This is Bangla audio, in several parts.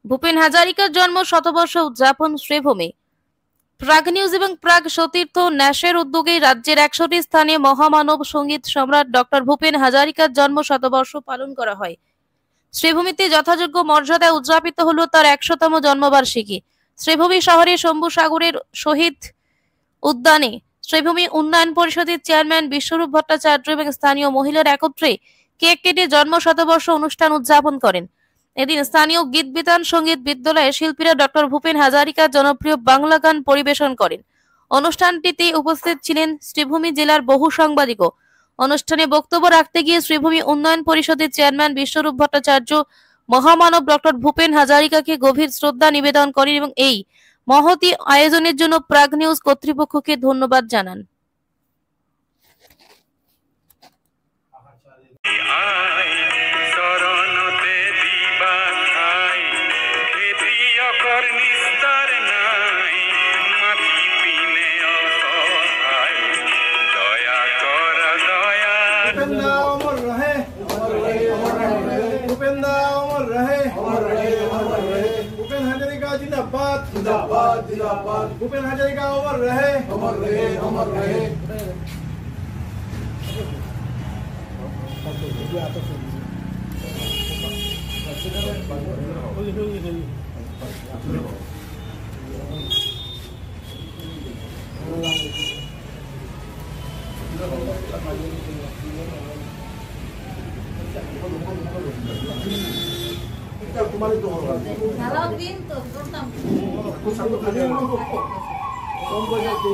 ভূপেন হাজারিকার জন্ম শতবর্ষ উদযাপন শ্রীভূমি। প্রাগ নিউজ এবং প্রাগ সতীর্থ ন্যাসের উদ্যোগে রাজ্যের 100টি স্থানে মহামানব সঙ্গীত সম্রাট ডক্টর ভূপেন হাজারিকার জন্ম শতবর্ষ পালন করা হয়। শ্রীভূমিতে যথাযোগ্য মর্যাদায় উদযাপিত হল তার 100তম জন্মবার্ষিকী। শ্রীভূমি শহরে শম্ভু সাগরের শহীদ উদ্যানে শ্রীভূমি উন্নয়ন পরিষদের চেয়ারম্যান বিশ্বরূপ ভট্টাচার্য এবং স্থানীয় মহিলারা একত্রে কেক কেটে জন্ম শতবর্ষ অনুষ্ঠান উদযাপন করেন। এদিন স্থানীয় গীত বিতান সঙ্গীত বিদ্যালয়ে শিল্পীরা ডক্টর ভূপেন হাজারিকার জনপ্রিয় বাংলা গান পরিবেশন করেন। অনুষ্ঠানটিতে উপস্থিত ছিলেন শ্রীভূমি জেলার বহু সাংবাদিকও। অনুষ্ঠানে বক্তব্য রাখতে গিয়ে শ্রীভূমি উন্নয়ন পরিষদের চেয়ারম্যান বিশ্বরূপ ভট্টাচার্য মহামানব ডক্টর ভূপেন হাজারিকাকে গভীর শ্রদ্ধা নিবেদন করেন এবং এই মহতি আয়োজনের জন্য প্রাগ নিউজ কর্তৃপক্ষকে ধন্যবাদ জানান। भूपेन हाजरिका जिंदाबाद जिंदाबाद जिंदाबाद। भूपेन हाजरिका अमर रहे अमर रहे अमर रहे। तुम्हारे तो होगा ঢালাও দিন তো করতাম कुछ हम लोग खाने को कौन को जाते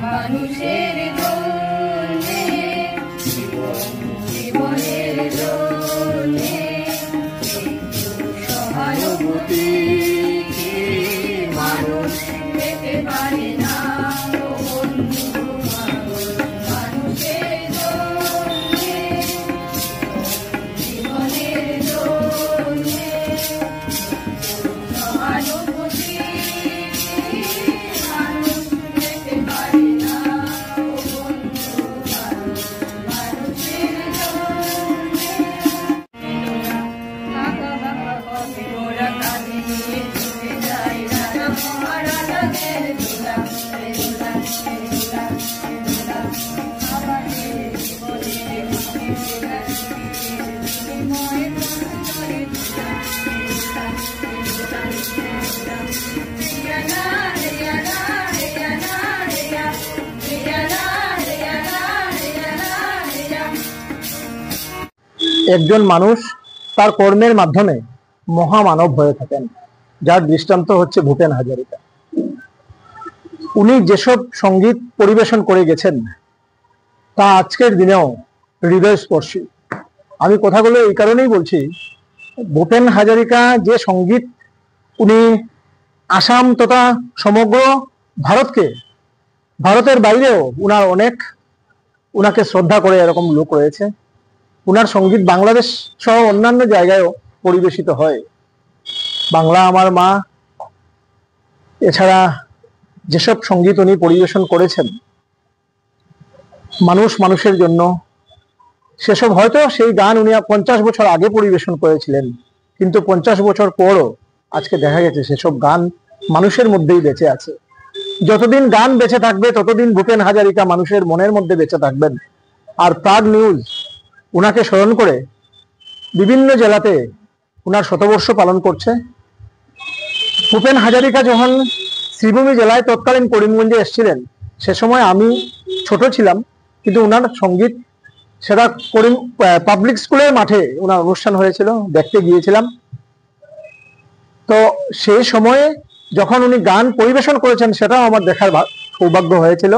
মানুষের জন্যে জীবনের জন্যে সহানুভূতি কি মানুষ পেতে পারে না মানুষের জন্যে জীবনের জন্যে সহানুভূতি মানুষ পেতে পারে না একজন মানুষ তার কর্মের মাধ্যমে মহামানব হয়ে থাকেন, যার দৃষ্টান্ত হচ্ছে ভূপেন হাজারিকা। উনি যেসব সঙ্গীত পরিবেশন করে গেছেন তা আজকের দিনেও হৃদয়স্পর্শী। আমি কথাগুলো এই কারণেই বলছি, ভূপেন হাজারিকা যে সঙ্গীত উনি আসাম তথা সমগ্র ভারতকে, ভারতের বাইরেও উনার উনাকে শ্রদ্ধা করে এরকম লোক রয়েছে। উনার সঙ্গীত বাংলাদেশ সহ অন্যান্য জায়গায়ও পরিবেশিত হয়। বাংলা আমার মা এছাড়া যেসব সঙ্গীত উনি পরিবেশন করেছেন মানুষ মানুষের জন্য, সেসব হয়তো সেই গান উনি 50 বছর আগে পরিবেশন করেছিলেন, কিন্তু 50 বছর পরও আজকে দেখা গেছে সেসব গান মানুষের মধ্যেই বেঁচে আছে। যতদিন গান বেঁচে থাকবে ততদিন ভূপেন হাজারিকা মানুষের মনের মধ্যে বেঁচে থাকবেন। আর প্রাগ নিউজ উনাকে স্মরণ করে বিভিন্ন জেলাতে উনার শতবর্ষ পালন করছে। ভূপেন হাজারিকা যখন শ্রীভূমি জেলায় তৎকালীন করিমগঞ্জে এসেছিলেন সে সময় আমি ছোট ছিলাম, কিন্তু উনার সঙ্গীত সেটা পাবলিক স্কুলের মাঠে উনার অনুষ্ঠান হয়েছিল, দেখতে গিয়েছিলাম। তো সেই সময়ে যখন উনি গান পরিবেশন করেছেন সেটাও আমার দেখার সৌভাগ্য হয়েছিল।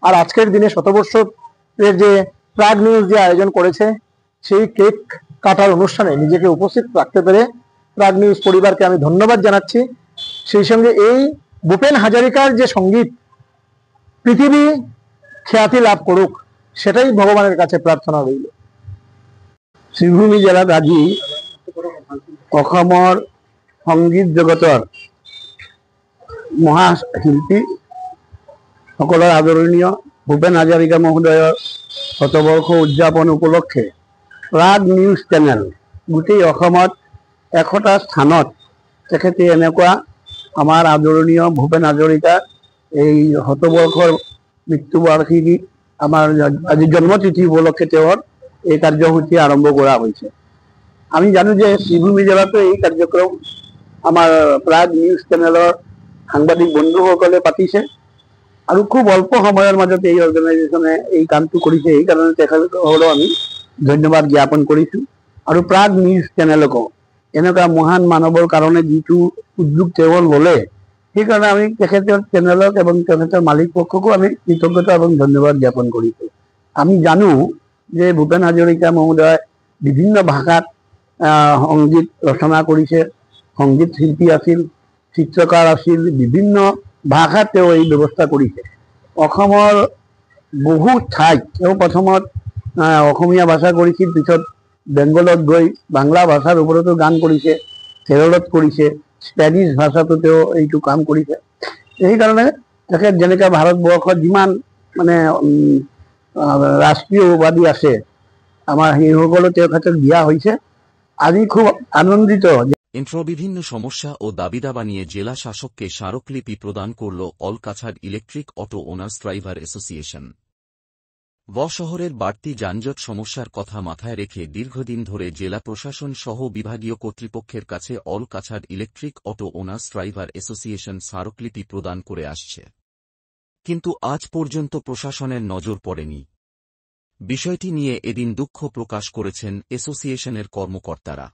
আর আজকের দিনে শতবর্ষের যে প্রাগ নিউজ যে আয়োজন করেছে সেই কেক কাটার অনুষ্ঠানে নিজেকে উপস্থিত রাখতে পেরে প্রাগ নিউজ পরিবারকে আমি ধন্যবাদ জানাচ্ছি। সেই সঙ্গে এই ভূপেন হাজারিকার যে সঙ্গীত পৃথিবী খ্যাতি লাভ করুক, সেটাই ভগবানের কাছে প্রার্থনা রইল। শ্রীভূমি জেলাত আজি অসমৰ সংগীত জগতৰ মহাশিল্পী সকলৰ আদৰণীয় ভূপেন হাজৰিকা মহোদয়ৰ শতবৰ্ষ উদযাপন উপলক্ষে প্ৰাগ নিউজ চেনেল গোটেই অসমত 100টা স্থানত তেখেতে এনেকুৱা আমাৰ আদৰণীয় ভূপেন হাজৰিকা এই শতবৰ্ষৰ মৃত্যুবাৰ্ষিকী আমাৰ আজি জন্মতিথি উপলক্ষে তেওঁৰ এই কাৰ্যসূচী আৰম্ভ কৰা হৈছে। আমি জানো যে শ্ৰীভূমি জেলাতো এই কাৰ্যক্ৰম আমাৰ প্ৰাগ নিউজ চেনেলৰ সাংবাদিক বন্ধুসকলে পাতিছে আৰু খুব অল্প সময়ৰ মাজতে এই অৰ্গেনাইজেশ্যনে এই কামটো কৰিছে। এইকাৰণে তেখেতসকলক আমি ধন্যবাদ জ্ঞাপন কৰিছোঁ। আৰু প্ৰাগ নিউজ চেনেলকো এনেকুৱা মহান মানৱৰ কাৰণে যিটো উদ্যোগ তেওঁ ল'লে, সেইকাৰণে আমি তেখেতৰ চেনেলক এবং তেখেতৰ মালিক পক্ষকো আমি কৃতজ্ঞতা এবং ধন্যবাদ জ্ঞাপন কৰিছোঁ। আমি জানো যে ভূপেন হাজৰিকা মহোদয় বিভিন্ন ভাষাত সংগীত ৰচনা কৰিছে, সংগীত শিল্পী আছিল, চিত্ৰকাৰ আছিল, বিভিন্ন ভাষাত তেওঁ এই ব্যৱস্থা কৰিছে। অসমৰ বহু ঠাইত তেওঁ প্ৰথমত অসমীয়া ভাষা কৰিছিল, পিছত বেংগলত গৈ বাংলা ভাষাৰ ওপৰতো গান কৰিছে, কেৰলত কৰিছে, স্পেনিছ ভাষাতো তেওঁ এইটো কাম কৰিছে। সেইকাৰণে তেখেত যেনেকৈ ভাৰতবৰ্ষত যিমান মানে ৰাষ্ট্ৰীয় উপাধি আছে আমাৰ সেইসকলো তেওঁৰ ক্ষেত্ৰত দিয়া হৈছে। আমি খুব আনন্দিত। বিভিন্ন সমস্যা ও দাবিদাবা নিয়ে জেলা শাসককে স্মারকলিপি প্রদান করল অলকাছাড় electric auto owners driver association. শহরের বাড়তি যানজট সমস্যার কথা মাথায় রেখে দীর্ঘদিন ধরে জেলা প্রশাসন সহ বিভাগীয় কর্তৃপক্ষের কাছে Alkachhar electric auto owners driver association স্মারকলিপি প্রদান করে আসছে, কিন্তু আজ পর্যন্ত প্রশাসনের নজর পড়েনি। বিষয়টি নিয়ে এদিন দুঃখ প্রকাশ করেছেন অ্যাসোসিয়েশনের কর্মকর্তারা।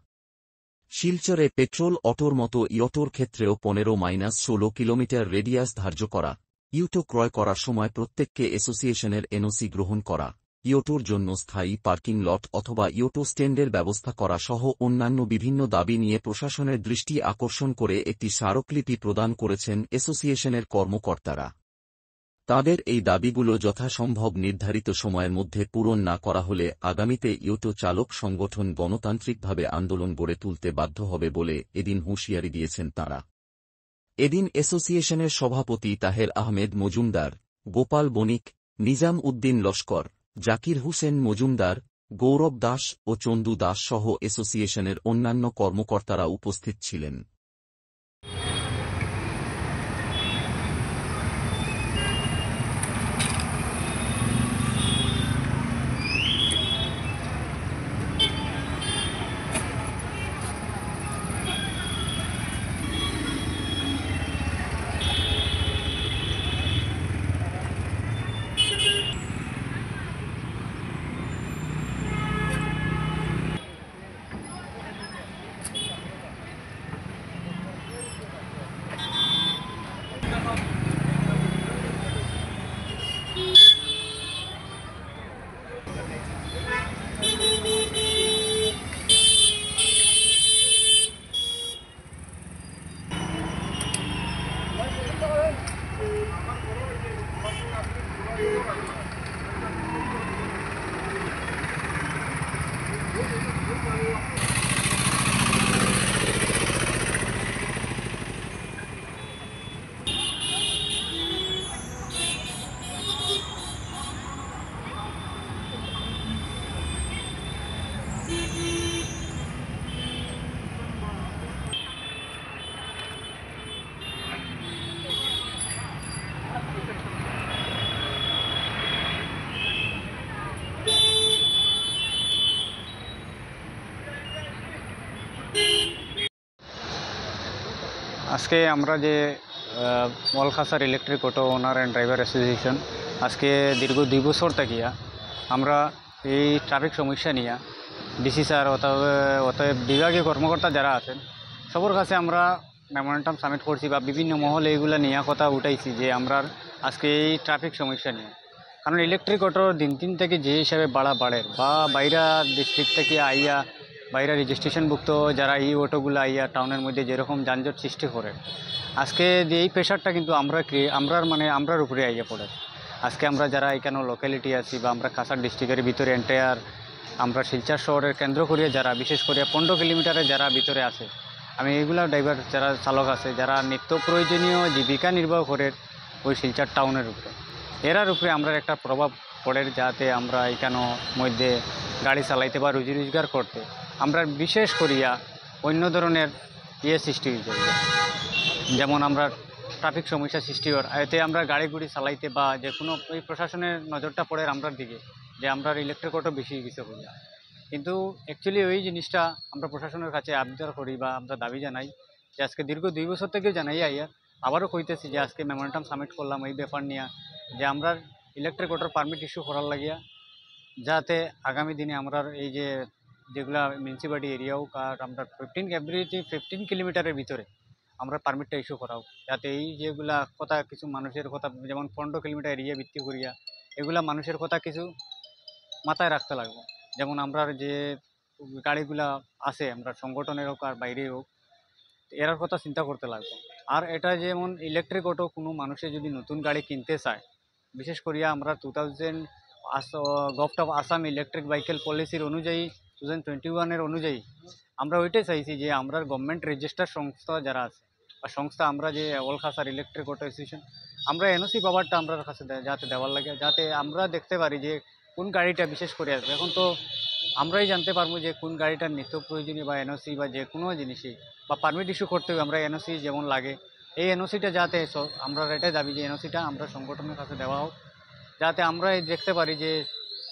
শিলচরে পেট্রোল অটোর মতো ইঅটোর ক্ষেত্রেও 15-16 কিলোমিটার রেডিয়াস ধার্য করা, ইউটো ক্রয় করার সময় প্রত্যেককে অ্যাসোসিয়েশনের এনওসি গ্রহণ করা, ইঅটোর জন্য স্থায়ী পার্কিং লট অথবা ইঅটো স্ট্যান্ডের ব্যবস্থা করা সহ অন্যান্য বিভিন্ন দাবি নিয়ে প্রশাসনের দৃষ্টি আকর্ষণ করে একটি স্মারকলিপি প্রদান করেছেন অ্যাসোসিয়েশনের কর্মকর্তারা। তাদের এই দাবিগুলো যথাসম্ভব নির্ধারিত সময়ের মধ্যে পূরণ না করা হলে আগামীতে ইঅটো চালক সংগঠন গণতান্ত্রিকভাবে আন্দোলন গড়ে তুলতে বাধ্য হবে বলে এদিন হুঁশিয়ারি দিয়েছেন তাঁরা। এদিন অ্যাসোসিয়েশনের সভাপতি তাহের আহমেদ মজুমদার, গোপাল বণিক, নিজাম উদ্দিন লস্কর, জাকির হুসেন মজুমদার, গৌরব দাস ও চন্দু দাস সহ অ্যাসোসিয়েশনের অন্যান্য কর্মকর্তারা উপস্থিত ছিলেন। আজকে আমরা যে Alkachhar electric auto owner and driver association আজকে দীর্ঘ 2 বছর থাকিয়া আমরা এই ট্রাফিক সমস্যা নিয়ে ডিসি স্যার অতএব বিভাগীয় কর্মকর্তা যারা আছেন সবার কাছে আমরা মেমোরেন্ডাম সাবমিট করছি বা বিভিন্ন মহলে এইগুলো নিয়ে কথা উঠাইছি যে আমরা আজকে এই ট্রাফিক সমস্যা নিয়ে, কারণ ইলেকট্রিক অটোর দিন দিন থেকে যে হিসাবে বাড়া বাড়ে বা বাইরা ডিস্ট্রিক্ট থেকে আইয়া বাইরে রেজিস্ট্রেশনভুক্ত যারা এই অটোগুলো আইয়া টাউনের মধ্যে যেরকম যানজট সৃষ্টি করে, আজকে যে এই প্রেশারটা কিন্তু আমরার উপরে আইয়া পড়ে। আজকে আমরা যারা এখানে লোকালিটি আছি বা আমরা কাছাড় ডিস্ট্রিক্টের ভিতরে এন্টায়ার আমরা শিলচর শহরের কেন্দ্র করিয়া যারা বিশেষ করে 15 কিলোমিটারে যারা ভিতরে আছে, আমি এইগুলা ড্রাইভার যারা চালক আছে যারা নিত্য প্রয়োজনীয় জীবিকা নির্বাহ করে ওই শিলচর টাউনের উপরে, এরার উপরে আমরা একটা প্রভাব পড়ে, যাতে আমরা এখানে মধ্যে গাড়ি চালাইতে বা রুজি রোজগার করতে আমরা বিশেষ করিয়া অন্য ধরনের সৃষ্টি হয়ে যাবে। যেমন আমরা ট্রাফিক সমস্যা সৃষ্টি হয়, এতে আমরা গাড়ি গুড়ি চালাইতে বা যে কোনো ওই প্রশাসনের নজরটা পড়ে আমরার দিকে যে আমরা ইলেকট্রিক অটো বেশি কিছু করি। কিন্তু অ্যাকচুয়ালি ওই জিনিসটা আমরা প্রশাসনের কাছে আবদার করি বা আমরা দাবি জানাই যে আজকে দীর্ঘ 2 বছর থেকে জানাই আইয়া আবারও কইতেছি যে আজকে মেমোরেন্ডাম সাবমিট করলাম এই ব্যাপার নিয়ে যে আমরা ইলেকট্রিক অটোর পারমিট ইস্যু করার লাগিয়া, যাতে আগামী দিনে আমরা এই যে যেগুলা মিউনিসিপ্যালিটি এরিয়াও আমরা 15 কিলোমিটারের ভিতরে আমরা পারমিটটা ইস্যু করাও, যাতে এই যেগুলা কথা কিছু মানুষের কথা যেমন 15 কিলোমিটার এরিয়া ভিত্তি করিয়া এগুলা মানুষের কথা কিছু মাথায় রাখতে লাগবে। যেমন আমরা যে গাড়িগুলা আছে আমরা সংগঠনের হোক আর বাইরে হোক এরার কথা চিন্তা করতে লাগবে। আর এটা যেমন ইলেকট্রিক অটো কোনো মানুষে যদি নতুন গাড়ি কিনতে চায়, বিশেষ করিয়া আমরা 2000 government of Assam electric vehicle পলিসির অনুযায়ী 2021 অনুযায়ী আমরা ওইটাই চাইছি যে আমরা গভর্নমেন্ট রেজিস্টার সংস্থা যারা আছে বা সংস্থা আমরা যে অল খাসার ইলেকট্রিক অটো অ্যাসোসিয়েশন আমরা এনওসি পাওয়ারটা আমরা কাছে যাতে দেওয়ার লাগে, যাতে আমরা দেখতে পারি যে কোন গাড়িটা বিশেষ করে আসবে। এখন তো আমরাই জানতে পারবো যে কোন গাড়িটার নিত্য প্রয়োজনীয় বা এনওসি বা যে কোনো জিনিসই বা পারমিট ইস্যু করতে হবে আমরা এনওসি যেমন লাগে, এই এনওসিটা যাতে আমরা এটাই দাবি যে এনওসিটা আমরা সংগঠনের কাছে দেওয়া হোক, যাতে আমরা দেখতে পারি যে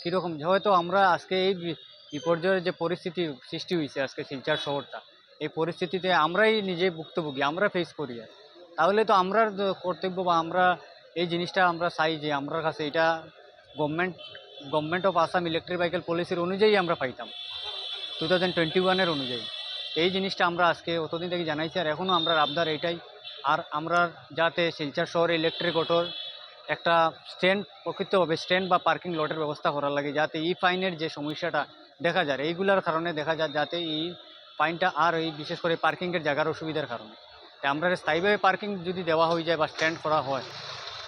কীরকম হয়তো আমরা আজকে এই বিপর্যয়ের যে পরিস্থিতি সৃষ্টি হয়েছে আজকে শিলচর শহরটা, এই পরিস্থিতিতে আমরাই নিজে ভুক্তভোগী আমরা ফেস করি। তাহলে তো আমরা কর্তব্য বা আমরা এই জিনিসটা আমরা চাই যে আমরা কাছে এটা government of Assam electric vehicle পলিসির অনুযায়ী আমরা পাইতাম 2021 অনুযায়ী। এই জিনিসটা আমরা আজকে অতদিন থেকে জানাইছি আর এখনও আমরা আবদার এইটাই। আর আমরা যাতে শিলচর শহরে ইলেকট্রিক অটোর একটা প্রকৃতভাবে স্ট্যান্ড বা পার্কিং লটের ব্যবস্থা করার লাগে, যাতে এই ফাইনের যে সমস্যাটা দেখা যায় এইগুলার কারণে দেখা যায়, যাতে এই ফাইনটা আর এই বিশেষ করে পার্কিংয়ের জায়গার অসুবিধার কারণে আমরা স্থায়ীভাবে পার্কিং যদি দেওয়া হয়ে যায় বা স্ট্যান্ড করা হয়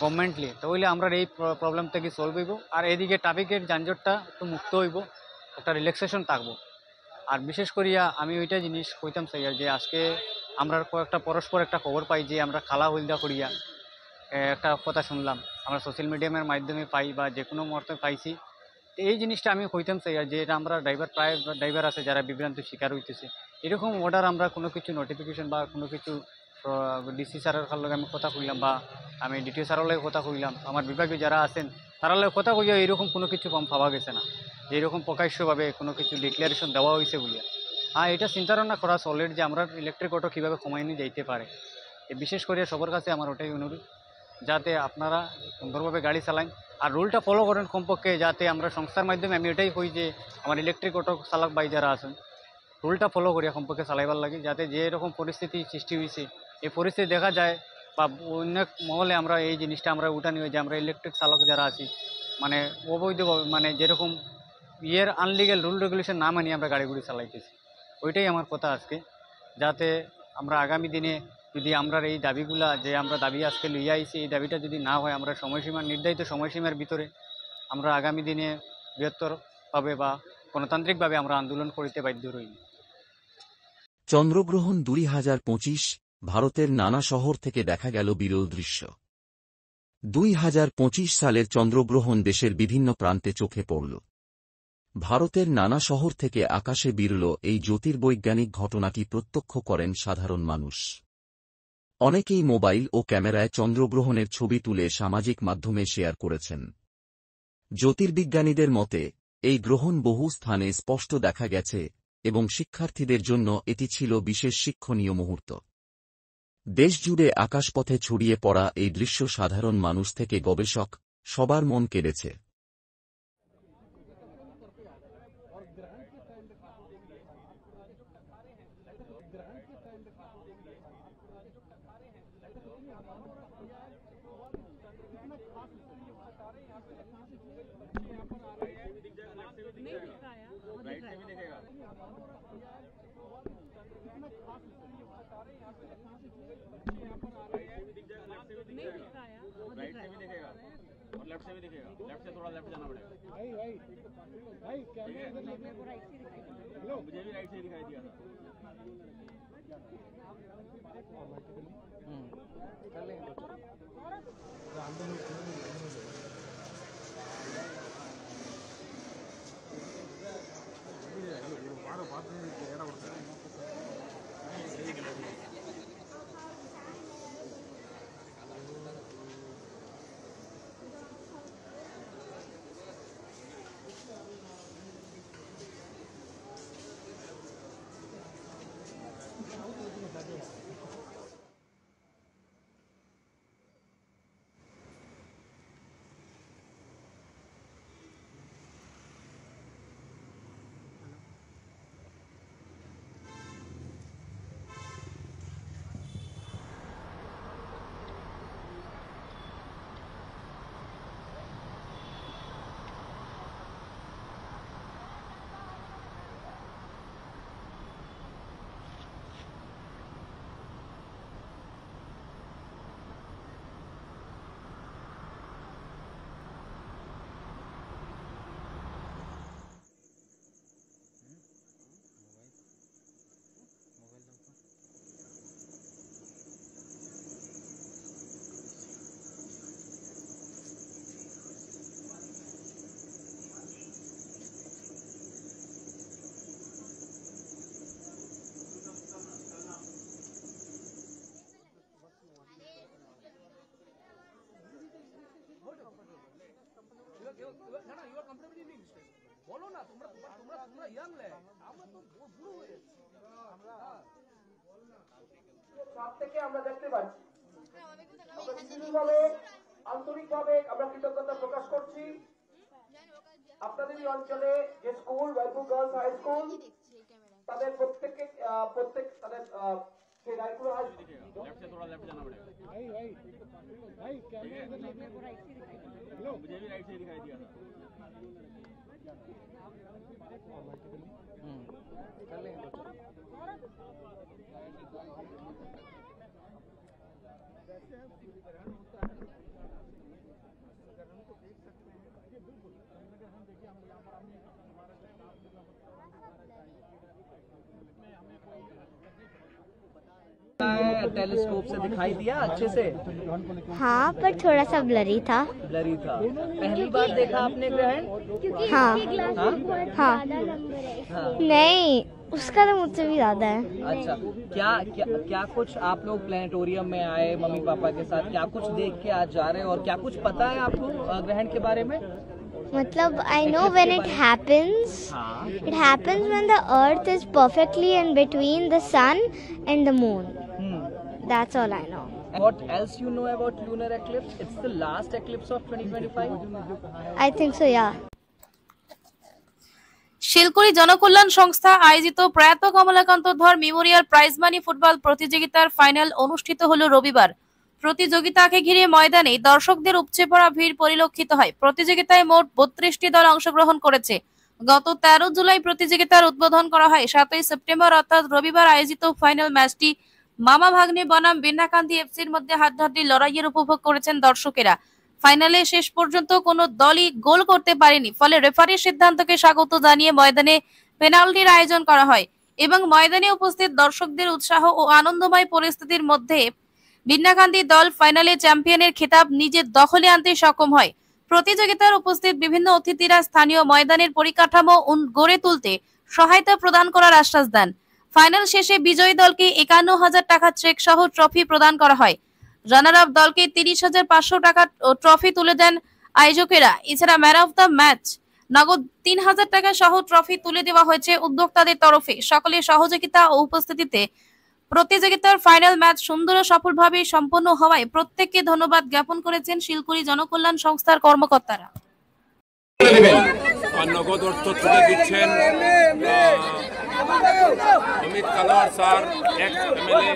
গভর্নমেন্টলি, তাহলে আমরা এই প্রবলেম থেকে সলভ হইব। আর এদিকে ট্রাফিকের যানজটটা একটু মুক্ত হইব, একটা রিল্যাক্সেশন থাকবো। আর বিশেষ করিয়া আমি ওইটা জিনিস কইতাম চাই যে আজকে আমরা কয়েকটা পরস্পর একটা খবর পাই যে আমরা খালা হলদা করিয়া একটা কথা শুনলাম, আমরা সোশ্যাল মিডিয়ামের মাধ্যমে পাই বা যে কোনো মুহূর্তে পাইছি। তো এই জিনিসটা আমি কইতাম চাই যে এটা আমরা প্রায় ড্রাইভার আছে যারা বিভ্রান্তির শিকার হইতেছে, এরকম অর্ডার আমরা কোনো কিছু নোটিফিকেশন বা কোনো কিছু ডিসি স্যারের লগে আমি কথা কইলাম বা আমি ডিটিও স্যারের লগে কথা কইলাম, আমার বিভাগে যারা আছেন তারা লগে কথা কইয়া এরকম কোনো কিছু পাওয়া গেছে না যে এরকম প্রকাশ্যভাবে কোনো কিছু ডিক্লারেশন দেওয়া হয়েছে বলিয়া। এটা চিন্তাধারণা করা সলিড যে আমরা ইলেকট্রিক অটো কীভাবে কমাই নিয়ে যাইতে পারে। বিশেষ করে সবার কাছে আমার ওটাই অনুরোধ, যাতে আপনারা সুন্দরভাবে গাড়ি চালান আর রুলটা ফলো করেন কমপক্ষে, যাতে আমরা সংস্থার মাধ্যমে আমি এটাই কই যে আমার ইলেকট্রিক অটো চালক ভাই যারা আছেন রুলটা ফলো করিয়া কমপক্ষে চালাইবার লাগে, যাতে যে এরকম পরিস্থিতি সৃষ্টি হয়েছে এই পরিস্থিতি দেখা যায় বা অন্য মহলে আমরা এই জিনিসটা আমরা উঠানি হয়ে যে আমরা ইলেকট্রিক চালক যারা আছি মানে অবৈধভাবে মানে যেরকম আনলিগাল রুল রেগুলেশন না মানিয়ে আমরা গাড়িগুড়ি চালাইতেছি। ওইটাই আমার কথা আজকে, যাতে আমরা আগামী দিনে যদি আমরা এই দাবিগুলা যে আমরা দাবি আজকে লইয়া আইছি এই দাবিটা যদি না হয় আমরা নির্ধারিত সময়সীমার ভিতরে আমরা আগামী দিনে বৃহত্তরভাবে বা গণতান্ত্রিকভাবে আমরা আন্দোলন করিতে বাধ্য রই। চন্দ্রগ্রহণ 2025 ভারতের নানা শহর থেকে দেখা গেল বিরল দৃশ্য। 2025 সালের চন্দ্রগ্রহণ দেশের বিভিন্ন প্রান্তে চোখে পড়ল। ভারতের নানা শহর থেকে আকাশে বিরল এই জ্যোতির্বৈজ্ঞানিক ঘটনাটি প্রত্যক্ষ করেন সাধারণ মানুষ। অনেকেই মোবাইল ও ক্যামেরায় চন্দ্রগ্রহণের ছবি তুলে সামাজিক মাধ্যমে শেয়ার করেছেন। জ্যোতির্বিজ্ঞানীদের মতে এই গ্রহণ বহু স্থানে স্পষ্ট দেখা গেছে এবং শিক্ষার্থীদের জন্য এটি ছিল বিশেষ শিক্ষণীয় মুহূর্ত। দেশজুড়ে আকাশপথে ছড়িয়ে পড়া এই দৃশ্য সাধারণ মানুষ থেকে গবেষক সবার মন কেড়েছে। नहीं दिख रहा है, वो दिख रहा है। राइट से भी दिखेगा और लेफ्ट से भी दिखेगा, लेफ्ट से थोड़ा लेफ्ट जाना पड़ेगा। भाई कैमरा इधर नहीं, मेरे को राइट से दिखाई दिया। हेलो, मुझे भी राइट से दिखाई दिया था। कर लेंगे तो বলো না তোমরা ইয়াং লে, আমরা তো বুড়ো হয়ে যাচ্ছি। সব থেকে আমরা দেখতে পাচ্ছি আমরা বিভিন্নভাবে আন্তরিকভাবে আমরা কৃতজ্ঞতা প্রকাশ করছি আপনাদের এই অঞ্চলে যে school Raipur girls high school তাদের প্রত্যেক তাদের সেই রায়পুর হাই लेफ्ट से थोड़ा लेफ्ट जाना पड़ेगा। भाई कैमरा इधर नहीं, मेरे को राइट से दिखाई दिया। हेलो, मुझे भी राइट से दिखाई दिया था। कर लेंगे तो टेलीस्कोप से दिखाई दिया अच्छे से? हाँ, पर थोड़ा सा ब्लरी था। ब्लरी था। पहली बार देखा आपने ग्रहण? हाँ हाँ हाँ। नहीं, उसका तो मुझसे भी ज्यादा है। अच्छा, क्या क्या क्या कुछ आप लोग प्लेनेटोरियम में आए मम्मी पापा के साथ, क्या कुछ देख के आज जा रहे हैं और क्या कुछ पता है आपको ग्रहण के बारे में? मतलब I know when it happens when the earth is perfectly in between the sun and the moon. That's all I know. What else you know about lunar eclipse? It's the last eclipse of 2025. I think so, yeah. Shilkuri Janakalyan সংস্থা আয়োজিত প্রয়াত কমলাকান্ত ধর মেমোরিয়াল প্রাইজ মানি ফুটবল প্রতিযোগিতার ফাইনাল অনুষ্ঠিত হলো রবিবার। প্রতিযোগিতাকে ঘিরে ময়দানে দর্শকদের উপচে পড়া ভিড় পরিলক্ষিত হয়। প্রতিযোগিতায় মোট 32টি দল অংশগ্রহণ করেছে। গত 13 জুলাই প্রতিযোগিতার উদ্বোধন করা হয়। 7 সেপ্টেম্বর অর্থাৎ রবিবার আয়োজিত ফাইনাল ম্যাচটি মামা ভাগ্নে বনাম বিন্নাকান্দি এফসির মধ্যে হাড্ডাহাড্ডি লড়াইয়ের উপভোগ করেছেন দর্শকেরা। ফাইনালে শেষ পর্যন্ত কোনো দলই গোল করতে পারেনি, ফলে রেফারির সিদ্ধান্তকে স্বাগত জানিয়ে ময়দানে পেনাল্টির আয়োজন করা হয় এবং ময়দানে উপস্থিত দর্শকদের উৎসাহ ও আনন্দময় পরিস্থিতির মধ্যে বিন্নাকান্দি দল ফাইনালে চ্যাম্পিয়নের খেতাব নিজের দখলে আনতে সক্ষম হয়। প্রতিযোগিতার উপস্থিত বিভিন্ন অতিথিরা স্থানীয় ময়দানের পরিকাঠামো গড়ে তুলতে সহায়তা প্রদান করার আশ্বাস দেন। ফাইনাল শেষে বিজয়ী দলকে 51,000 টাকা চেক সহ ট্রফি প্রদান করা হয়। রানার আপ দলকে 30,500 টাকা ট্রফি তুলে দেন আয়োজকেরা। এছাড়া ম্যান অফ দ্য ম্যাচ নগদ 3,000 টাকা সহ ট্রফি তুলে দেওয়া হয়েছে উদ্যোক্তাদের তরফে। সকলের সহযোগিতা ও উপস্থিতিতে প্রতিযোগিতার ফাইনাল ম্যাচ সুন্দর ও সফলভাবে সম্পন্ন হওয়ায় প্রত্যেককে ধন্যবাদ জ্ঞাপন করেছেন শিলকুড়ি জনকল্যাণ সংস্থার কর্মকর্তারা। নগদ অর্থ তুলে দিচ্ছেন Amit Kalwar sir, x MLA.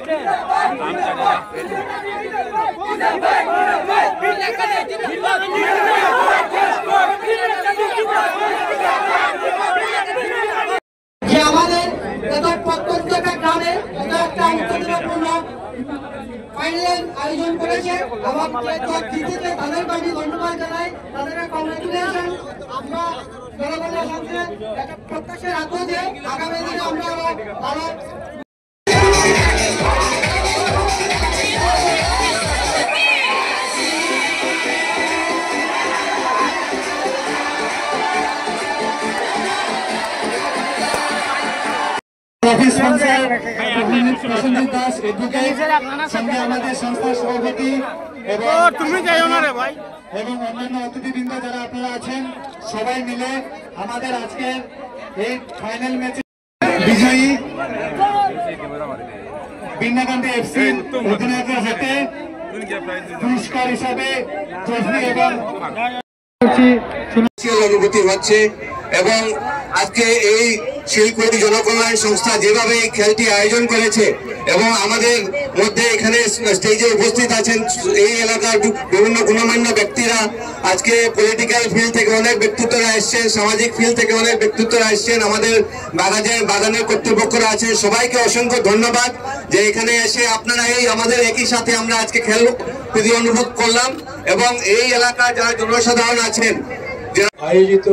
যে আমাদের প্রত্যন্ত গ্রামে একটা উত্তেজনাপূর্ণ ফাইনাল আয়োজন করেছে এবং জিতেছে তাদেরকে আমি ধন্যবাদ জানাই, তাদেরকে কংগ্রেচুলেশন। আমরা জনগণের সাথে একটা প্রত্যাশা রাখবো যে আগামী দিনে আমরা ভালো প্রসেনজিৎ দাস এডভোকেট, সঙ্গে আমাদের সংস্থার সভাপতি এবং অন্যান্য অতিথিবৃন্দ যারা আপনারা আছেন, সবাই মিলে আমাদের আজকের এই ফাইনাল ম্যাচে বিজয়ী বিন্নাকান্দি এফসি অধিনায়কের হাতে পুরস্কার হিসাবে ট্রফি এবং অনুভূতি হচ্ছে। এবং আজকে এই শিলকুড়ি জনকল্যাণ সংস্থা যেভাবে এই খেলটি আয়োজন করেছে এবং আমাদের মধ্যে এখানে স্টেজে উপস্থিত আছেন এই এলাকার বিভিন্ন গুণমান্য ব্যক্তিরা, আজকে পলিটিক্যাল ফিল্ড থেকে অনেক ব্যক্তিত্বরা এসছেন, সামাজিক ফিল্ড থেকে অনেক ব্যক্তিত্বরা এসছেন, আমাদের বাগানের কর্তৃপক্ষরা আছেন, সবাইকে অসংখ্য ধন্যবাদ যে এখানে এসে আপনারা এই আমাদের একই সাথে আমরা আজকে খেল প্রতি অনুভব করলাম। এবং এই এলাকায় যারা জনসাধারণ আছেন আয়োজিত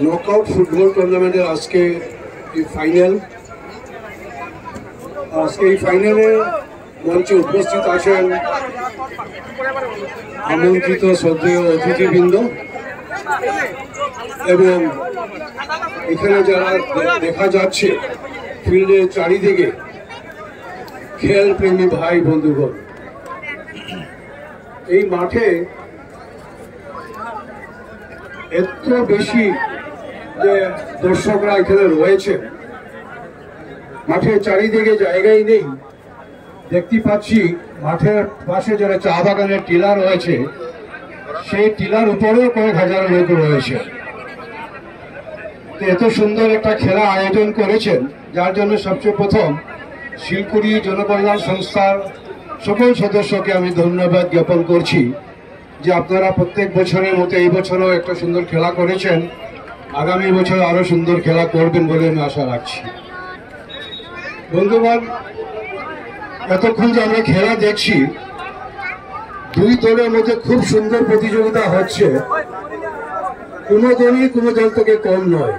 নকআউট ফুটবল টুর্নামেন্টের আজকে এই ফাইনাল, আজকে এই ফাইনালে মঞ্চে উপস্থিত আছেন আমন্ত্রিত শ্রদ্ধেয় অতিথিবৃন্দ এবং এখানে যারা দেখা যাচ্ছে ফিল্ডের চারিদিকে খেল প্রেমী ভাই বন্ধুগণ। এই মাঠে এত বেশি যে দর্শকরা এখানে রয়েছে, মাঠের চারিদিকে জায়গায় নেই। দেখতে পাচ্ছি মাঠের পাশে যারা চা বাগানের টিলা রয়েছে, সেই টিলার উপরেও কয়েক হাজার লোক রয়েছে। এত সুন্দর একটা খেলা আয়োজন করেছেন, যার জন্য সবচেয়ে প্রথম শিলকুড়ি জনকল্যাণ সংস্থার সকল সদস্যকে আমি ধন্যবাদ জ্ঞাপন করছি যে আপনারা প্রত্যেক বছরের মতো এই বছরও একটা সুন্দর খেলা করেছেন, আগামী বছর আরো সুন্দর খেলা করবেন বলে আমি আশা রাখছি। বন্ধুগণ, এতক্ষণ যে আমরা খেলা দেখছি, দুই দলের মধ্যে খুব সুন্দর প্রতিযোগিতা হচ্ছে, কোনো দলই কোনো দল থেকে কম নয়।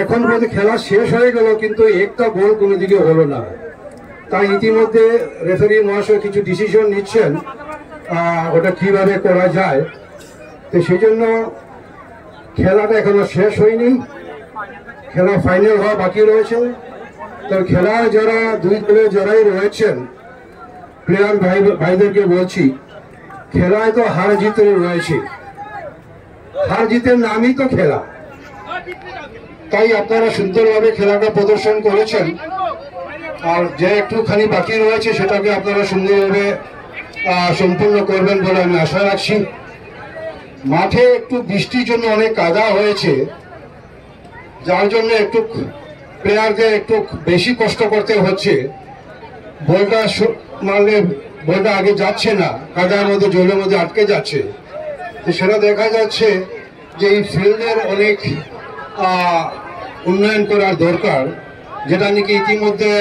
এখন পর্যন্ত খেলা শেষ হয়ে গেল কিন্তু একটা গোল কোনো দিকে হলো না। তাই ইতিমধ্যে রেফারি মহাশয় কিছু ডিসিশন নিচ্ছেন ওটা কিভাবে করা যায়। তো সেই জন্য খেলাটা এখনো শেষ হয়নি, খেলা ফাইনাল হওয়া বাকি রয়েছে। তো খেলায় যারা দুই দলে যারাই রয়েছেন প্লেয়ার ভাইদেরকে বলছি, খেলায় তো হার জিতে রয়েছে, হার জিতের নামই তো খেলা। তাই আপনারা সুন্দরভাবে খেলাটা প্রদর্শন করেছেন, আর যে একটুখানি বাকি রয়েছে সেটাকে আপনারা সুন্দরভাবে সম্পূর্ণ করবেন বলে আমি আশা রাখছি। মাঠে একটু বৃষ্টির জন্য অনেক কাদা হয়েছে, যার জন্য একটু প্লেয়ারদের একটু বেশি কষ্ট করতে হচ্ছে। বলটা মারলে বলটা আগে যাচ্ছে না, কাদার মধ্যে জলের মধ্যে আটকে যাচ্ছে। তো সেটা দেখা যাচ্ছে যে এই ফিল্ডের অনেক উন্নয়ন করার দরকার, যেটা নাকি ইতিমধ্যে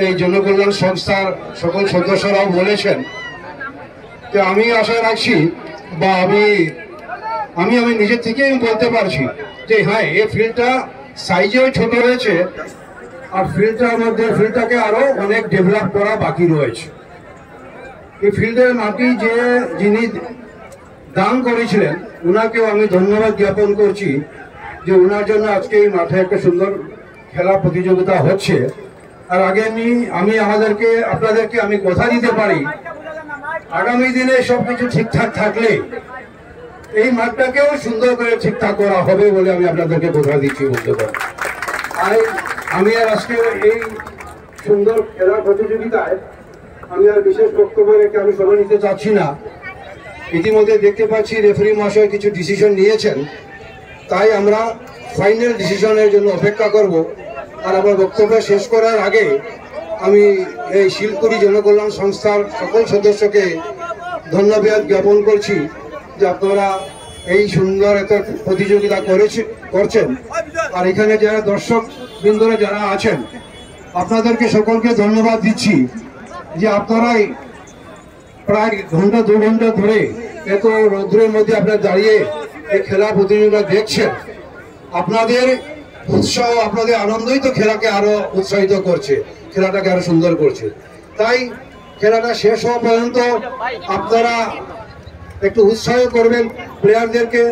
এই জনকল্যাণ সংস্থার সকল সদস্যরাও বলেছেন। তো আমি আশা রাখছি বা আমি নিজের থেকেই বলতে পারছি যে হ্যাঁ, এই ফিল্ডটা সাইজেও ছোট হয়েছে আর ফিল্ডটাকে আরো অনেক ডেভেলপ করা বাকি রয়েছে। এই ফিল্ডের মাটি যিনি দান করেছিলেন ওনাকেও আমি ধন্যবাদ জ্ঞাপন করছি যে ওনার জন্য আজকে এই মাঠে একটা সুন্দর খেলা প্রতিযোগিতা হচ্ছে। আর আগে আমি আপনাদেরকে আমি কথা দিতে পারি, আগামী দিনে সবকিছু ঠিকঠাক থাকলে এই মাঠটাকেও সুন্দর করে ঠিকঠাক করা হবে বলে আমি আপনাদেরকে কথা দিচ্ছি বলতে পারি। আর আমি আর আজকে এই সুন্দর খেলা প্রতিযোগিতায় আমি আর বিশেষ বক্তব্য রেখে আমি সময় নিতে চাচ্ছি না। ইতিমধ্যে দেখতে পাচ্ছি রেফারি মহাশয় কিছু ডিসিশন নিয়েছেন, তাই আমরা ফাইনাল ডিসিশনের জন্য অপেক্ষা করব। আর আমার বক্তব্য শেষ করার আগে আমি এই শিলকুড়ি জনকল্যাণ সংস্থার সকল সদস্যকে ধন্যবাদ জ্ঞাপন করছি যে আপনারা এই সুন্দর একটা প্রতিযোগিতা করছেন। আর এখানে যারা দর্শক বৃন্দরা যারা আছেন আপনাদেরকে সকলকে ধন্যবাদ দিচ্ছি যে আপনারাই প্রায় ঘন্টা 2 ঘন্টা ধরে এত রৌদ্রের মধ্যে আপনারা দাঁড়িয়ে এই খেলা প্রতিযোগিতা দেখছেন। আপনাদের উৎসাহ, আপনাদের আনন্দই তো খেলাকে আরো উৎসাহিত করছে, খেলাটাকে আরো সুন্দর করছে। তাই খেলাটা শেষ হওয়া পর্যন্ত আপনারা একটু উৎসাহ করবেন প্লেয়ারদেরকে।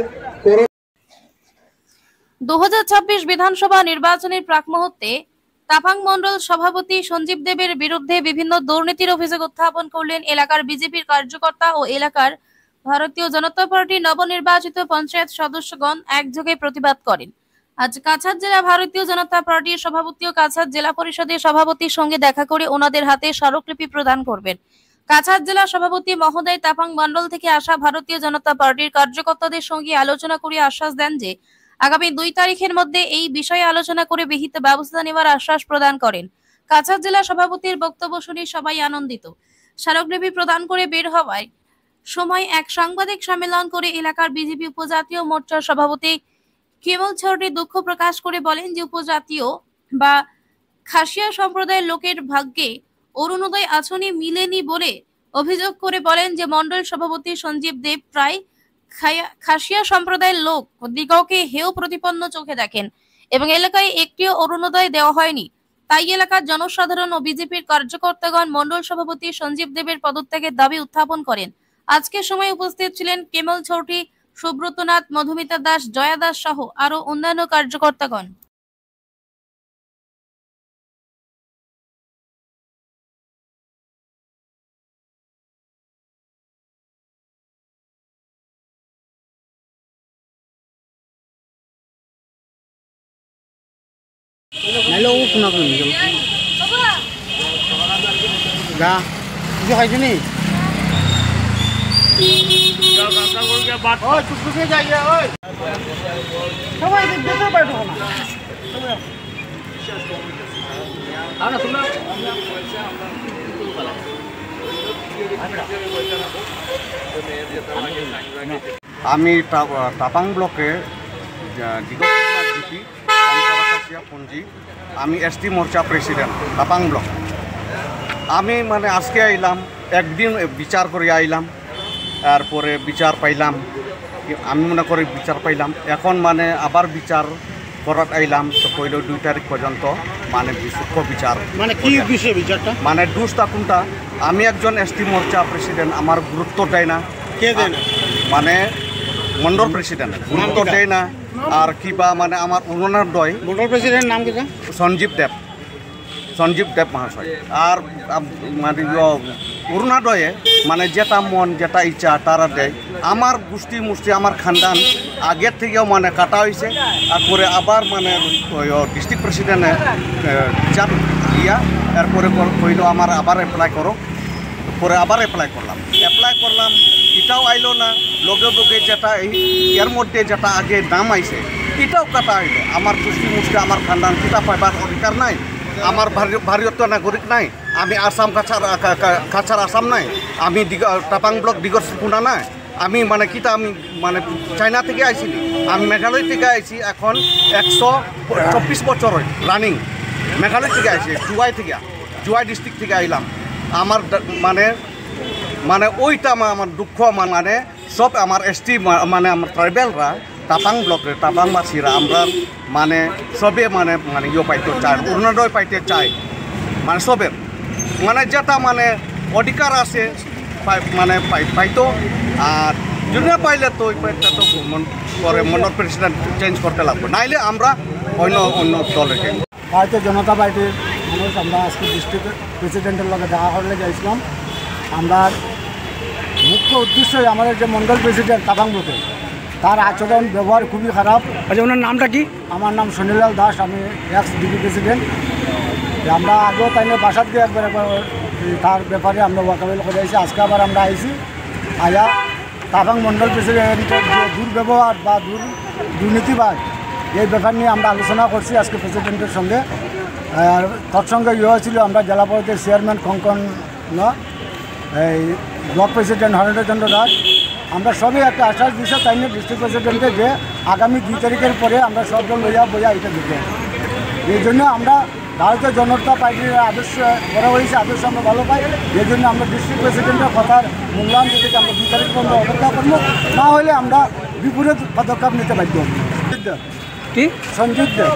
2026 বিধানসভা নির্বাচনের প্রাক মুহূর্তে তাপাং মণ্ডল সভাপতি সঞ্জীব দেবের বিরুদ্ধে বিভিন্ন দুর্নীতির অভিযোগ উত্থাপন করলেন এলাকার বিজেপির কার্যকর্তা ও এলাকার ভারতীয় জনতা পার্টির নবনির্বাচিত পঞ্চায়েত সদস্যগণ একযোগে প্রতিবাদ করেন। আজ কাছাড় জেলা ভারতীয় জনতা পার্টির সভাপতি ও কাছাড় জেলা পরিষদের সভাপতির সঙ্গে দেখা করে ওনাদের হাতে স্মারকলিপি প্রদান করবেন। কাছাড় জেলা সভাপতি মহোদয় তাপাং মণ্ডল থেকে আসা ভারতীয় জনতা পার্টির কার্যকর্তাদের সঙ্গে আলোচনা করে আশ্বাস দেন যে আগামী 2 তারিখের মধ্যে এই বিষয়ে আলোচনা করে বিহিত ব্যবস্থা নেওয়ার আশ্বাস প্রদান করেন। কাছাড় জেলা সভাপতির বক্তব্য শুনে সবাই আনন্দিত। স্মারকলিপি প্রদান করে বের হওয়ার সময় এক সাংবাদিক সম্মেলন করে এলাকার বিজেপি উপজাতীয় মোর্চার সভাপতি কেমল ছড়ি দুঃখ প্রকাশ করে বলেন যে উপজাতীয় বা খাসিয়া সম্প্রদায়ের লোকের ভাগ্যে অরুণোদয় আঁচনি মিলেনি বলে অভিযোগ করে বলেন যে মণ্ডল সভাপতি সঞ্জীব দেব প্রায় খাসিয়া সম্প্রদায়ের লোক দিগকে হেয় প্রতিপন্ন চোখে দেখেন এবং এলাকায় একটিও অরুণোদয় দেওয়া হয়নি। তাই এলাকার জনসাধারণ ও বিজেপির কার্যকর্তাগণ মণ্ডল সভাপতি সঞ্জীব দেবের পদত্যাগের দাবি উত্থাপন করেন। আজকের সময় উপস্থিত ছিলেন কেমল ছৌটি, সুব্রতনাথ, মধুমিতা দাস, জয়া দাস সহ আরো অন্যান্য কার্যকর্তাগণ। নাইলে ও শোনা তুমি যা কিছু খাইছে নি আমি তাপাং ব্লকে পুঞ্জি, আমি এসটি মোর্চা প্রেসিডেন্ট তাপাং ব্লক। আমি মানে আজকে আইলাম, একদিন বিচার করে আইলাম, তারপরে বিচার পাইলাম, আমি মনে করি বিচার পাইলাম, এখন মানে আবার বিচার করার আইলাম। তো পয়লা 2 তারিখ পর্যন্ত মানে সূক্ষ্ম বিচার। মানে কি বিষয় বিচারটা? মানে দুষ্টা কোনটা, আমি একজন এসটি মোর্চা প্রেসিডেন্ট, আমার গুরুত্ব দেয় না। কে দেয়? মানে মন্ডল প্রেসিডেন্ট গুরুত্ব দেয় না। আর কিবা মানে আমার অরুণোদয় মন্ডল প্রেসিডেন্ট নাম কি? সঞ্জীব দেব মহাশয়। আর মানে অরুণোদয়ে মানে যেটা মন যেটা ইচ্ছা তারা দেয়। আমার গোষ্ঠী মুষ্টি আমার খানদান আগের থেকেও মানে কাটা হয়েছে। তারপরে আবার মানে ডিস্ট্রিক্ট প্রেসিডেন্টে বিচার দিয়া এরপরে কইল আমার আবার অ্যাপ্লাই করো। পরে আবার অ্যাপ্লাই করলাম, এটাও আইলো না। লগে লগে যেটা এর মধ্যে যেটা আগে দাম আইছে এটাও কাটা হইলো। আমার গোষ্ঠী মুষ্টি আমার খানদান কিতা পাইবার অধিকার নাই। আমার ভারতীয় নাগরিক নাই। আমি আসাম কাছাড় আসাম নাই। আমি তাপাং ব্লক দিগর সুকুনা নাই। আমি মানে কিতা আমি মানে চাইনা থেকে আইসিনি, আমি মেঘালয় থেকে আইছি। এখন 124 বছর রানিং মেঘালয় থেকে আইছি, জুয়াই ডিস্ট্রিক্ট থেকে আইলাম। আমার মানে মানে ওইটা আমার দুঃখ মানে সব আমার এসটি মানে আমার ট্রাইবেলরা তাপাং ব্লকের তাপাংবাসীরা আমরা মানে সবে মানে মানে পাইতে চায়, অরুণোদয় পাইতে চায়। মানে সবের মানে যেটা মানে অধিকার আছে মানে পাইতো। আর যদি না পাইলে তো ওইটা তো পরে মন্ডল প্রেসিডেন্ট চেঞ্জ করতে লাগবে, নাইলে আমরা অন্য দলে যাই। ভারতীয় জনতা পার্টির মানুষ আমরা আজকে ডিস্ট্রিক্ট প্রেসিডেন্টের লগে দেখা করলে যাইছিলাম। আমরা মুখ্য উদ্দেশ্যই আমাদের যে মন্ডল প্রেসিডেন্ট তাপাং ব্লকে, তার আচরণ ব্যবহার খুবই খারাপ। আচ্ছা, ওনার নামটা কি? আমার নাম সনিলাল দাস, আমি এক্স ডিপি প্রেসিডেন্ট। আমরা আগেও তাই বাসাত গিয়ে একবার তার ব্যাপারে আমরা ওয়াকাবিল করে আইসি। আজকে আবার আমরা আইসি আয়া তাপাং মন্ডল প্রেসিডেন্টের যে দুর্ব্যবহার বা দুর্নীতিবাদ এই ব্যাপার নিয়ে আমরা আলোচনা করছি আজকে প্রেসিডেন্টের সঙ্গে। তৎসঙ্গে হয়েছিল আমরা জেলা পরিষদের চেয়ারম্যান কঙ্কন, এই ব্লক প্রেসিডেন্ট হরেন্দ্র চন্দ্র দাস। আমরা সবই একটা আশ্বাস দিচ্ছি তাই নিয়ে ডিস্ট্রিক্ট প্রেসিডেন্টকে যে আগামী 2 তারিখের পরে আমরা সবজন লইয়া বইয়া এটা দিতে। এই জন্য আমরা ভারতীয় জনতা পার্টির আদর্শ বরাবরই আদর্শ আমরা ভালো পাই, এই জন্য আমরা ডিস্ট্রিক্ট প্রেসিডেন্টের কথার মূল্যায়ন দিতে আমরা 2 তারিখ পর্যন্ত অপেক্ষা করবো, না হলে আমরা বিপরীত পদক্ষেপ নিতে বাধ্য হব। কি সঞ্জিত দেব।